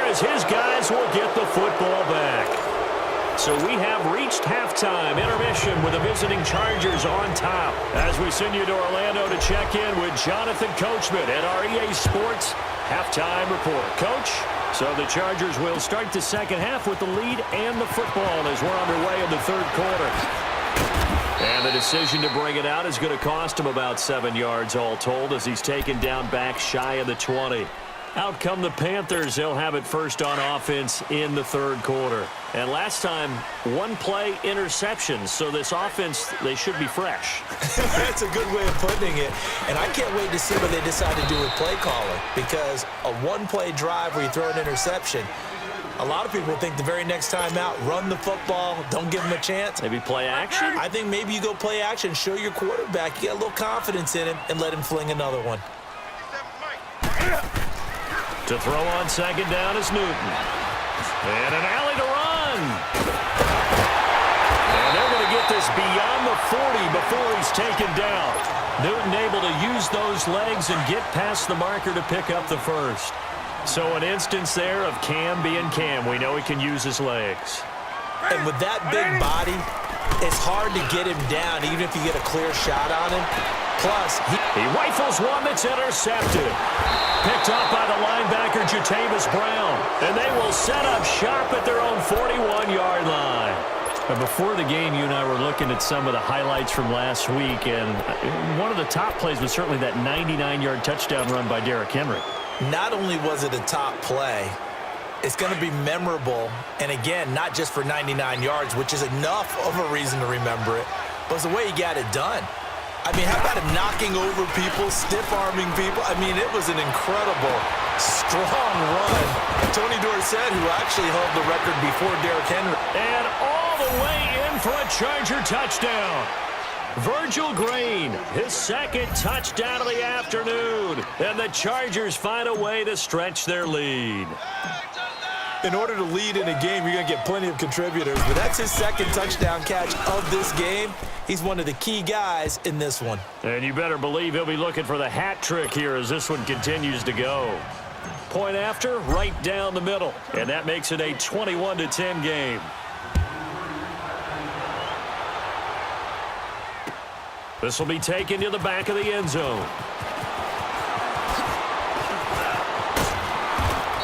as his guys will get the football back. So we have reached halftime intermission with the visiting Chargers on top. As we send you to Orlando to check in with Jonathan Coachman at our EA Sports Halftime Report. Coach, so the Chargers will start the second half with the lead and the football as we're underway in the third quarter. And the decision to bring it out is going to cost him about 7 yards all told as he's taken down back shy of the 20. Out come the Panthers. They'll have it first on offense in the third quarter. And last time, one play interceptions. So this offense, they should be fresh. That's a good way of putting it. And I can't wait to see what they decide to do with play calling. Because a one-play drive where you throw an interception, a lot of people think the very next time out, run the football, don't give him a chance. Maybe play action? I think maybe you go play action, show your quarterback, you get a little confidence in him, and let him fling another one. To throw on second down is Newton. And an alley to run. And they're going to get this beyond the 40 before he's taken down. Newton able to use those legs and get past the marker to pick up the first. So an instance there of Cam being Cam. We know he can use his legs. And with that big body, it's hard to get him down, even if you get a clear shot on him. Plus, he rifles one that's intercepted. Picked up by the linebacker, Jatavis Brown. And they will set up shop at their own 41-yard line. But before the game, you and I were looking at some of the highlights from last week. And one of the top plays was certainly that 99-yard touchdown run by Derrick Henry. Not only was it a top play, it's going to be memorable. And again, not just for 99 yards, which is enough of a reason to remember it, but it's the way he got it done. I mean, how about him knocking over people, stiff-arming people? I mean, it was an incredible, strong run. Tony Dorsett, who actually held the record before Derrick Henry. And all the way in for a Charger touchdown. Virgil Green, his second touchdown of the afternoon. And the Chargers find a way to stretch their lead. In order to lead in a game, you're going to get plenty of contributors. But that's his second touchdown catch of this game. He's one of the key guys in this one. And you better believe he'll be looking for the hat trick here as this one continues to go. Point after, right down the middle. And that makes it a 21-10 game. This will be taken to the back of the end zone.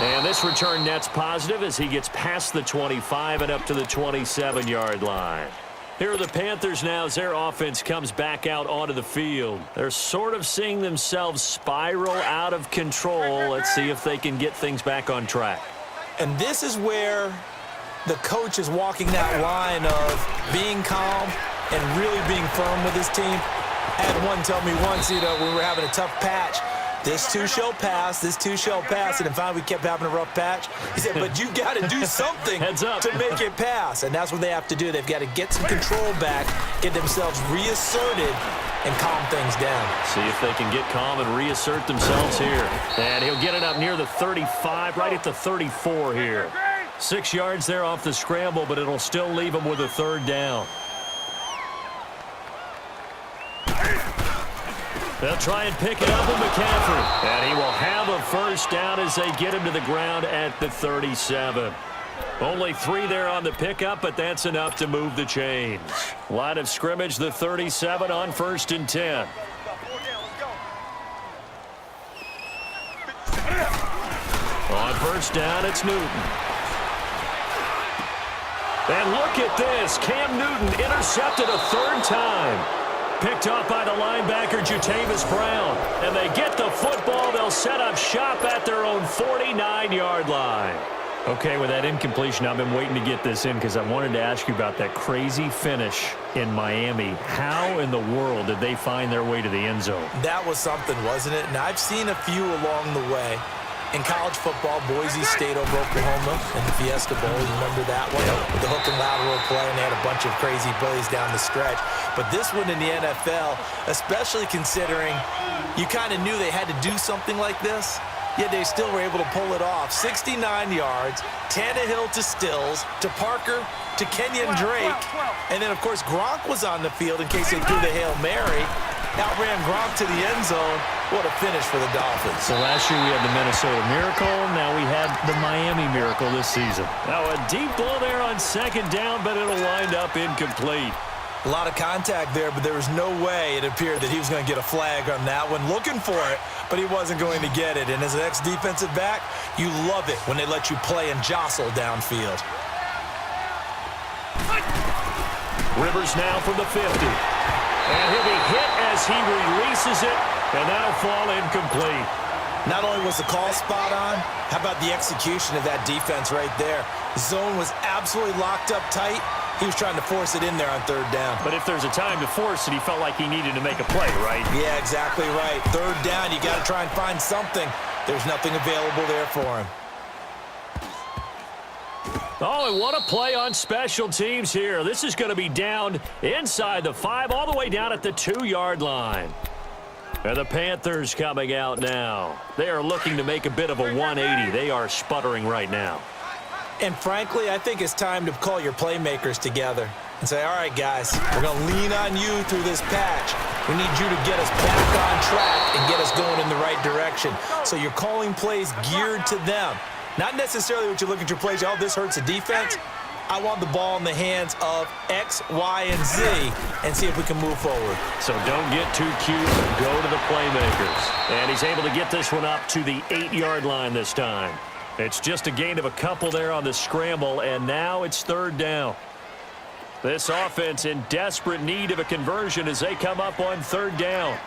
And this return net's positive as he gets past the 25 and up to the 27-yard line. Here are the Panthers now as their offense comes back out onto the field. They're sort of seeing themselves spiral out of control. Let's see if they can get things back on track. And this is where the coach is walking that line of being calm and really being firm with his team. I had one tell me once, when we were having a tough patch, this too shall pass, this too shall pass. And finally, we kept having a rough patch. He said, but you got to do something to make it pass. And that's what they have to do. They've got to get some control back, get themselves reasserted, and calm things down. See if they can get calm and reassert themselves here. And he'll get it up near the 35, right at the 34 here. 6 yards there off the scramble, but it'll still leave him with a third down. They'll try and pick it up with McCaffrey. And he will have a first down as they get him to the ground at the 37. Only 3 there on the pickup, but that's enough to move the chains. Line of scrimmage, the 37 on 1st and 10. On first down, it's Newton. And look at this. Cam Newton intercepted a third time. Picked up by the linebacker, Jatavis Brown. And they get the football. They'll set up shop at their own 49-yard line. Okay, with that incompletion, I've been waiting to get this in because I wanted to ask you about that crazy finish in Miami. How in the world did they find their way to the end zone? That was something, wasn't it? And I've seen a few along the way. In college football, Boise State over Oklahoma in the Fiesta Bowl. You remember that one? With the hook and lateral play, and they had a bunch of crazy plays down the stretch. But this one in the NFL, especially considering you kind of knew they had to do something like this, yet they still were able to pull it off. 69 yards, Tannehill to Stills, to Parker, to Kenyon Drake. And then, of course, Gronk was on the field in case they threw the Hail Mary. Outran Gronk to the end zone What a finish for the Dolphins. So last year we had the Minnesota Miracle. Now we had the Miami Miracle this season. Now a deep ball there on second down, but it'll wind up incomplete. A lot of contact there, but there was no way it appeared that he was going to get a flag on that one. Looking for it, but he wasn't going to get it. And as an ex-defensive back, you love it when they let you play and jostle downfield. Rivers now from the 50. And he'll be hit as he releases it, and that'll fall incomplete. Not only was the call spot on, how about the execution of that defense right there? The zone was absolutely locked up tight. He was trying to force it in there on third down. But if there's a time to force it, he felt like he needed to make a play, right? Yeah, exactly right. Third down, you got to try and find something. There's nothing available there for him. Oh, and what a play on special teams here. This is going to be down inside the 5, all the way down at the 2-yard line. And the Panthers coming out now. They are looking to make a bit of a 180. They are sputtering right now. And frankly, I think it's time to call your playmakers together and say, all right, guys, we're going to lean on you through this patch. We need you to get us back on track and get us going in the right direction. So you're calling plays geared to them. Not necessarily what you look at your plays, oh, this hurts the defense. I want the ball in the hands of X, Y, and Z and see if we can move forward. So don't get too cute. Go to the playmakers. And he's able to get this one up to the 8-yard line this time. It's just a gain of a couple there on the scramble, and now it's third down. This offense in desperate need of a conversion as they come up on third down.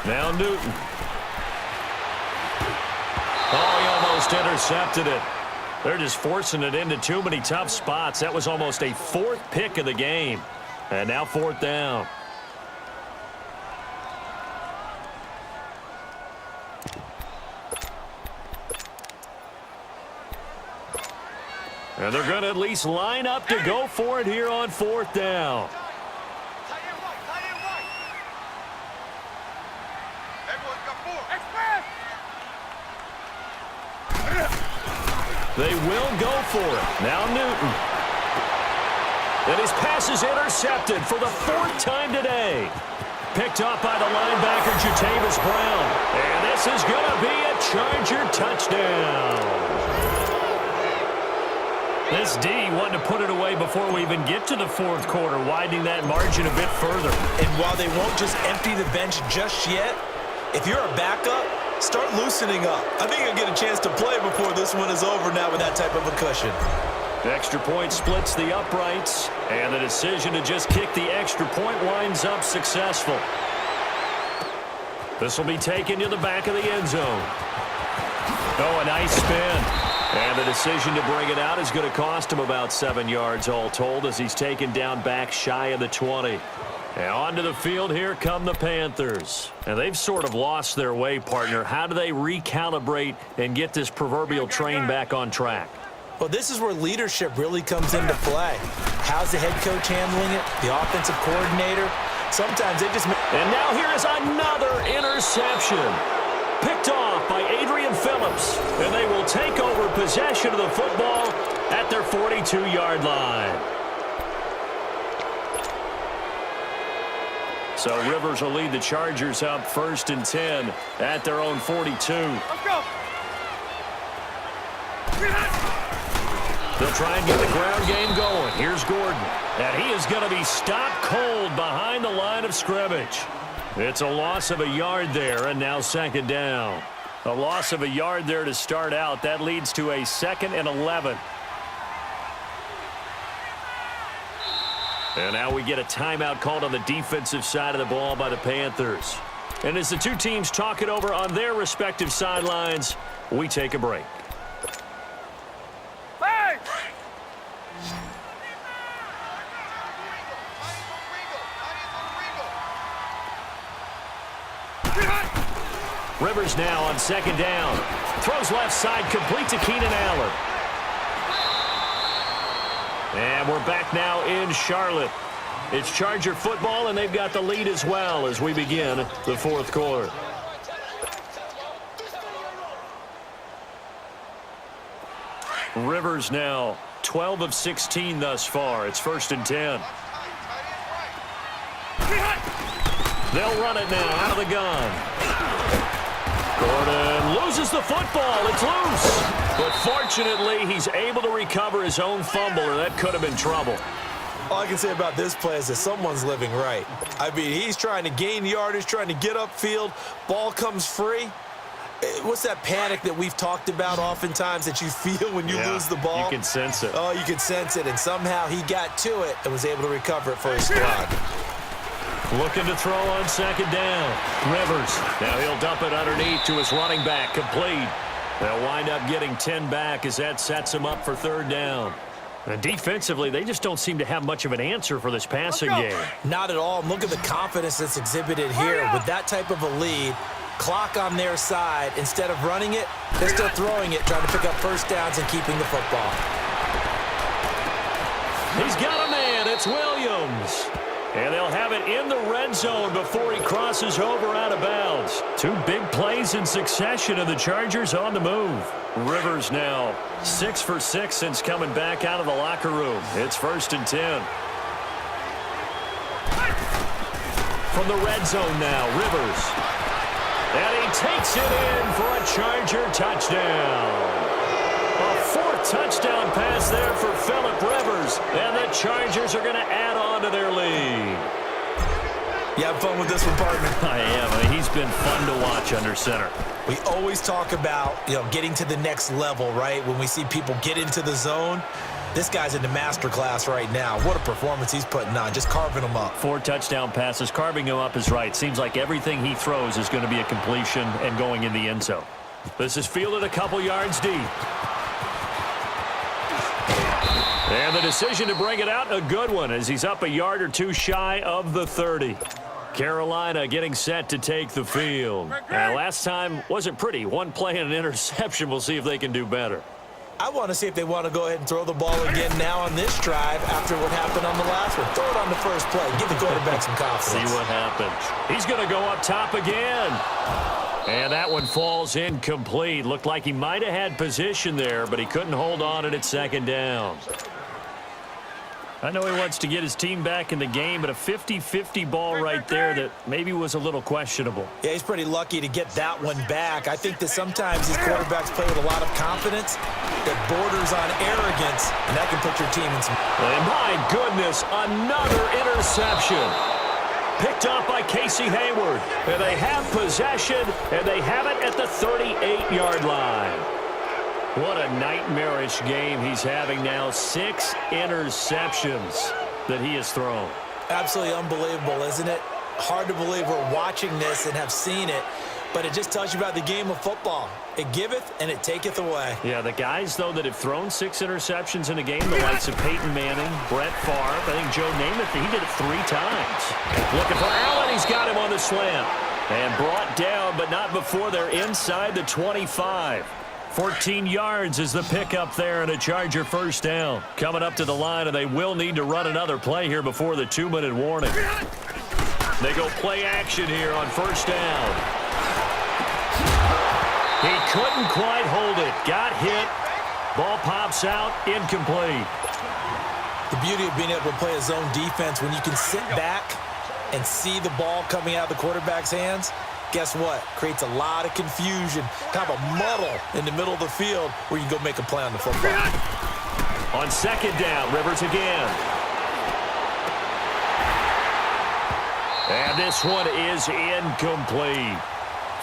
Now Newton. Oh, he almost intercepted it. They're just forcing it into too many tough spots. That was almost a 4th pick of the game. And now 4th down. And they're going to at least line up to go for it here on 4th down. They will go for it. Now Newton. And his pass is intercepted for the 4th time today. Picked up by the linebacker, Jatavis Brown. And this is going to be a Charger touchdown. This D wanted to put it away before we even get to the 4th quarter, widening that margin a bit further. And while they won't just empty the bench just yet, if you're a backup, start loosening up. I think you'll get a chance to play before this one is over now with that type of a cushion. The extra point splits the uprights, and the decision to just kick the extra point winds up successful. This will be taken to the back of the end zone. Oh, a nice spin. And the decision to bring it out is going to cost him about 7 yards all told as he's taken down back shy of the 20. And onto the field, here come the Panthers. And they've sort of lost their way, partner. How do they recalibrate and get this proverbial train back on track? Well, this is where leadership really comes into play. How's the head coach handling it? The offensive coordinator? Sometimes they just... And now here is another interception. Picked off by Adrian Phillips. And they will take over possession of the football at their 42-yard line. So Rivers will lead the Chargers up 1st and 10 at their own 42. Let's go. They'll try and get the ground game going. Here's Gordon. And he is going to be stopped cold behind the line of scrimmage. It's a loss of a yard there, and now 2nd down. A loss of a yard there to start out. That leads to a 2nd and 11. And now we get a timeout called on the defensive side of the ball by the Panthers. And as the two teams talk it over on their respective sidelines, we take a break. Rivers now on 2nd down. Throws left side, complete to Keenan Allen. And we're back now in Charlotte. It's Charger football, and they've got the lead as well as we begin the 4th quarter. Rivers now 12 of 16 thus far. It's 1st and 10. They'll run it now out of the gun. Gordon loses the football. It's loose. But fortunately, he's able to recover his own fumble, or that could have been trouble. All I can say about this play is that someone's living right. I mean, he's trying to gain yardage, trying to get upfield. Ball comes free. What's that panic that we've talked about oftentimes that you feel when you lose the ball? You can sense it. Oh, you can sense it. And somehow he got to it and was able to recover it for his squad. Looking to throw on second down. Rivers. Now he'll dump it underneath to his running back. Complete. They'll wind up getting 10 back as that sets him up for third down. And defensively, they just don't seem to have much of an answer for this passing game. Not at all. Look at the confidence that's exhibited here. With that type of a lead, clock on their side, instead of running it, they're still throwing it, trying to pick up first downs and keeping the football. He's got a man. It's Williams. And they'll have it in the red zone before he crosses over out of bounds. 2 big plays in succession, and the Chargers on the move. Rivers now 6 for 6 since coming back out of the locker room. It's 1st and 10. From the red zone now, Rivers. And he takes it in for a Charger touchdown. A 4th touchdown pass there for Phillip Rivers. And the Chargers are going to add on to their lead. You have fun with this one, partner? I am. I mean, he's been fun to watch under center. We always talk about, getting to the next level, right? When we see people get into the zone, this guy's in the master class right now. What a performance he's putting on, just carving them up. 4 touchdown passes. Carving him up is right. Seems like everything he throws is going to be a completion and going in the end zone. This is fielded a couple yards deep. And the decision to bring it out, a good one, as he's up a yard or 2 shy of the 30. Carolina getting set to take the field. And last time wasn't pretty. 1 play and an interception. We'll see if they can do better. I want to see if they want to go ahead and throw the ball again now on this drive after what happened on the last one. Throw it on the first play. Give the quarterback some confidence. See what happens. He's going to go up top again. And that one falls incomplete. Looked like he might have had position there, but he couldn't hold on at second down. I know he wants to get his team back in the game, but a 50-50 ball right there that maybe was a little questionable. Yeah, he's pretty lucky to get that one back. I think that sometimes these quarterbacks play with a lot of confidence that borders on arrogance, and that can put your team in some... And my goodness, another interception. Picked off by Casey Hayward. And they have possession, and they have it at the 38-yard line. What a nightmarish game he's having now. 6 interceptions that he has thrown. Absolutely unbelievable, isn't it? Hard to believe we're watching this and have seen it, but it just tells you about the game of football. It giveth and it taketh away. Yeah, the guys, though, that have thrown 6 interceptions in a game, the likes of Peyton Manning, Brett Favre, I think Joe Namath, he did it 3 times. Looking for Allen, he's got him on the slant. And brought down, but not before they're inside the 25. 14 yards is the pickup there and a Charger first down. Coming up to the line, and they will need to run another play here before the 2-minute warning. They go play action here on first down. He couldn't quite hold it. Got hit. Ball pops out. Incomplete. The beauty of being able to play a zone defense when you can sit back and see the ball coming out of the quarterback's hands, guess what? Creates a lot of confusion, kind of a muddle in the middle of the field where you can go make a play on the football. On second down, Rivers again. And this one is incomplete.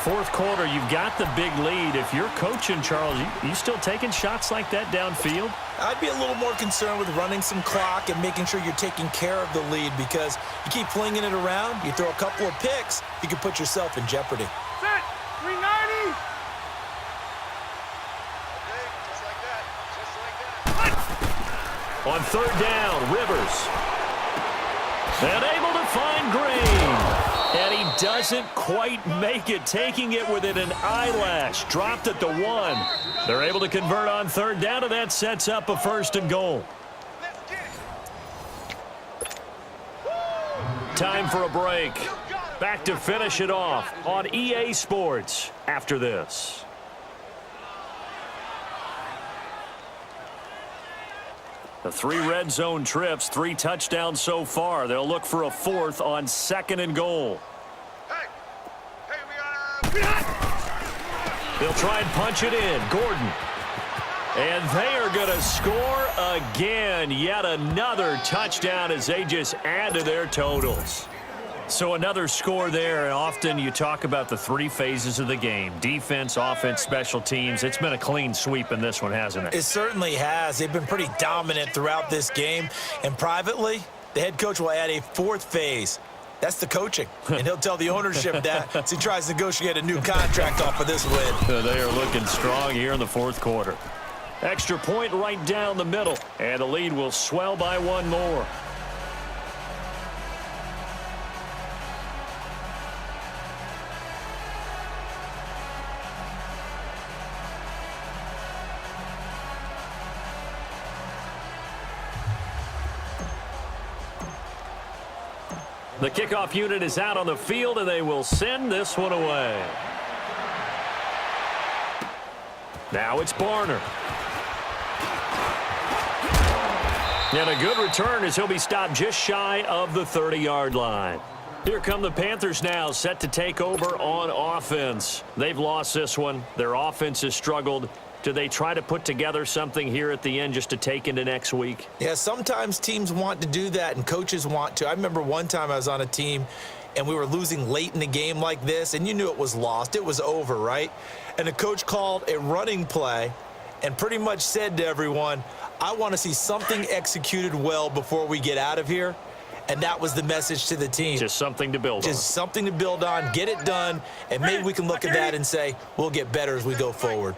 Fourth quarter, you've got the big lead. If you're coaching, Charles, you still taking shots like that downfield? I'd be a little more concerned with running some clock and making sure you're taking care of the lead, because you keep flinging it around, you throw a couple of picks, you can put yourself in jeopardy. Set, 390. On third down, Rivers. And able to find Green. And he doesn't quite make it, taking it within an eyelash. Dropped at the 1. They're able to convert on third down, and that sets up a first and goal. Time for a break. Back to finish it off on EA Sports after this. The 3 red zone trips, 3 touchdowns so far. They'll look for a 4th on second and goal. They'll try and punch it in. Gordon. And they are going to score again. Yet another touchdown as they just add to their totals. So another score there. And often you talk about the three phases of the game. Defense, offense, special teams. It's been a clean sweep in this one, hasn't it? It certainly has. They've been pretty dominant throughout this game. And privately, the head coach will add a fourth phase. That's the coaching. And he'll tell the ownership that as he tries to negotiate a new contract off of this win. They are looking strong here in the fourth quarter. Extra point right down the middle. And the lead will swell by one more. The kickoff unit is out on the field, and they will send this one away. Now it's Barner. And a good return as he'll be stopped just shy of the 30-yard line. Here come the Panthers now, set to take over on offense. They've lost this one. Their offense has struggled. Do they try to put together something here at the end just to take into next week? Yeah, sometimes teams want to do that and coaches want to. I remember one time I was on a team and we were losing late in the game like this, and you knew it was lost. It was over, right? And the coach called a running play and pretty much said to everyone, I want to see something executed well before we get out of here. And that was the message to the team. Just something to build on. Just something to build on, get it done, and maybe we can look at that and say, we'll get better as we go forward.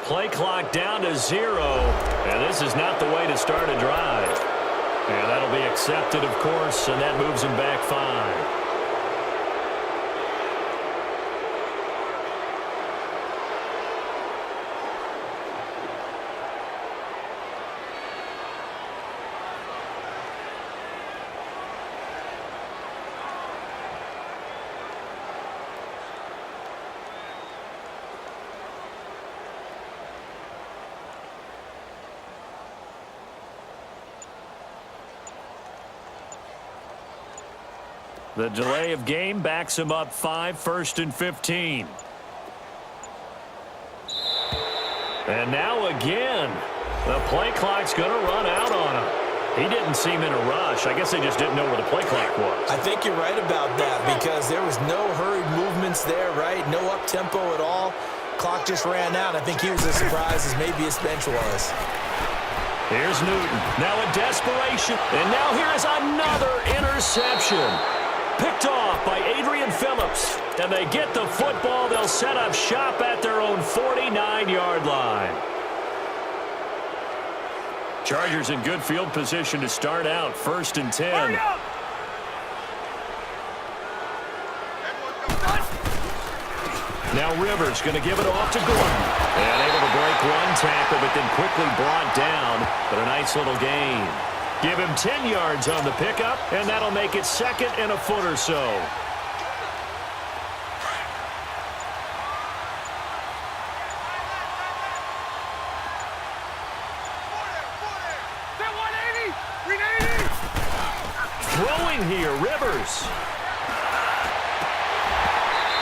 Play clock down to 0, and this is not the way to start a drive. And that'll be accepted, of course, and that moves him back 5. The delay of game backs him up 5, 1st and 15. And now again, the play clock's going to run out on him. He didn't seem in a rush. I guess they just didn't know where the play clock was. I think you're right about that because there was no hurried movements there, right? No up-tempo at all. Clock just ran out. I think he was as surprised as maybe his bench was. Here's Newton. Now in desperation. And now here is another interception. Picked off by Adrian Phillips. And they get the football. They'll set up shop at their own 49-yard line. Chargers in good field position to start out. 1st and 10. Now Rivers going to give it off to Gordon. And able to break one tackle, but then quickly brought down. But a nice little gain. Give him 10 yards on the pickup, and that'll make it 2nd and a foot or so. Throwing here, Rivers.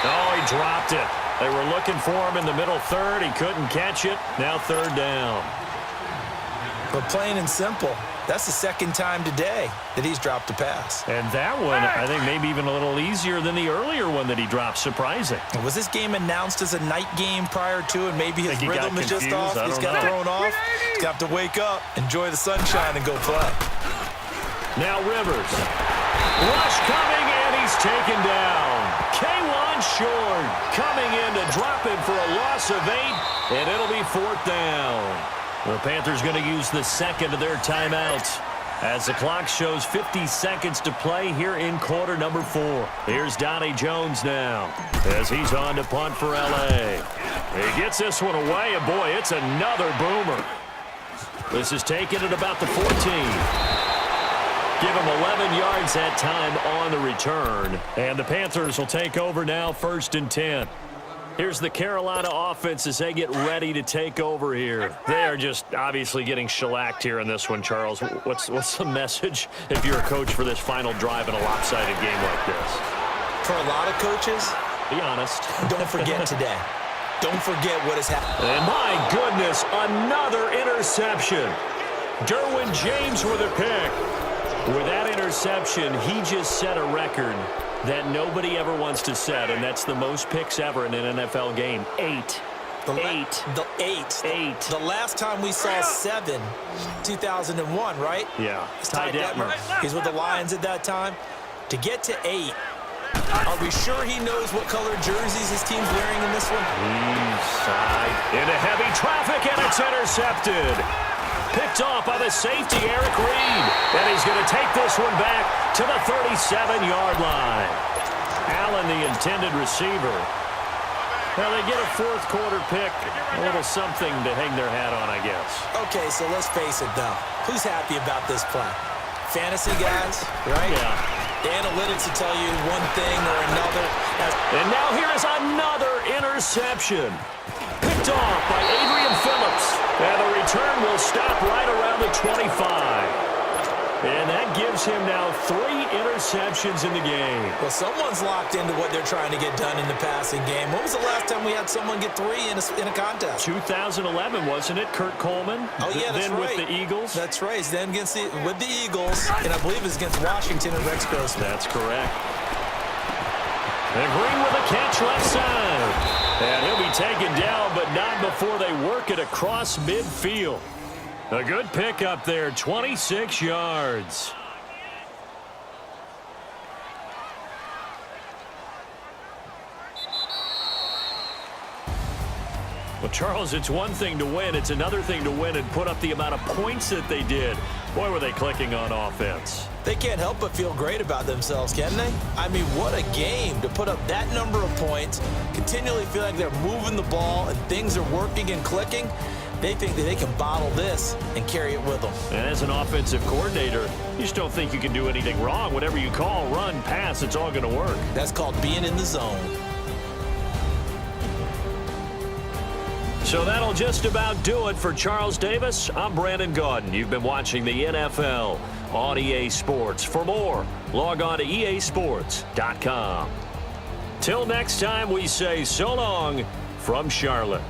Oh, he dropped it. They were looking for him in the middle third. He couldn't catch it. Now 3rd down. But plain and simple, that's the 2nd time today that he's dropped a pass. And that one, I think maybe even a little easier than the earlier one that he dropped. Surprising. Was this game announced as a night game prior to, and maybe his rhythm is just off? He's got thrown off. He's got to wake up, enjoy the sunshine, and go play. Now Rivers. Rush coming, and he's taken down. K1 Short coming in to drop him for a loss of 8, and it'll be 4th down. The Panthers going to use the 2nd of their timeouts as the clock shows 50 seconds to play here in quarter number 4. Here's Donnie Jones now as he's on to punt for L.A. He gets this one away, and boy, it's another boomer. This is taken at about the 14. Give him 11 yards that time on the return. And the Panthers will take over now, 1st and 10. Here's the Carolina offense as they get ready to take over here. They are just obviously getting shellacked here in this one, Charles. What's the message if you're a coach for this final drive in a lopsided game like this? For a lot of coaches, be honest. Don't forget today. Don't forget what has happened. And my goodness, another interception. Derwin James with a pick. With that interception, he just set a record that nobody ever wants to set, and that's the most picks ever in an NFL game. 8. The last time we saw 7, 2001, right? Yeah. Ty Detmer. He's with the Lions at that time. To get to 8, are we sure he knows what color jerseys his team's wearing in this one? Inside. Into heavy traffic, and it's intercepted. Picked off by the safety, Eric Reed. And he's going to take this one back to the 37-yard line. Allen, the intended receiver. Well, they get a fourth-quarter pick. A little something to hang their hat on, I guess. Okay, so let's face it, though. Who's happy about this play? Fantasy guys, right? Yeah. The analytics will tell you one thing or another. And now here is another interception. Picked off by Adrian Phillips. And the return will stop right around the 25. And that gives him now 3 interceptions in the game. Well, someone's locked into what they're trying to get done in the passing game. When was the last time we had someone get 3 in a contest? 2011, wasn't it? Kurt Coleman? Oh, yeah, that's then right. With the Eagles? That's right. Then with the Eagles, and I believe it was against Washington and Rex Grossman. That's correct. And Green with a catch left side. And he'll be taken down, but not before they work it across midfield. A good pick up there, 26 yards. Well, Charles, it's one thing to win. It's another thing to win and put up the amount of points that they did. Boy, were they clicking on offense. They can't help but feel great about themselves, can they? I mean, what a game to put up that number of points, continually feel like they're moving the ball and things are working and clicking. They think that they can bottle this and carry it with them. And as an offensive coordinator, you just don't think you can do anything wrong. Whatever you call, run, pass, it's all going to work. That's called being in the zone. So that'll just about do it for Charles Davis. I'm Brandon Gaudin. You've been watching the NFL on EA Sports. For more, log on to easports.com. Till next time, we say so long from Charlotte.